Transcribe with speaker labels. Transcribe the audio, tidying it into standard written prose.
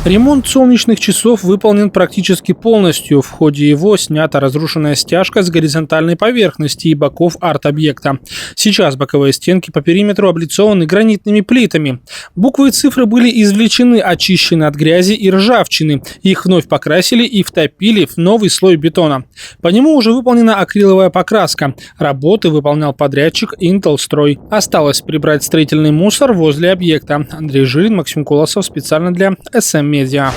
Speaker 1: Ремонт солнечных часов выполнен практически полностью. В ходе его снята разрушенная стяжка с горизонтальной поверхности и боков арт-объекта. Сейчас боковые стенки по периметру облицованы гранитными плитами. Буквы и цифры были извлечены, очищены от грязи и ржавчины. Их вновь покрасили и втопили в новый слой бетона. По нему уже выполнена акриловая покраска. Работы выполнял подрядчик «Интелстрой». Осталось прибрать строительный мусор возле объекта. Андрей Жилин, Максим Колосов, специально для СМ Медиа.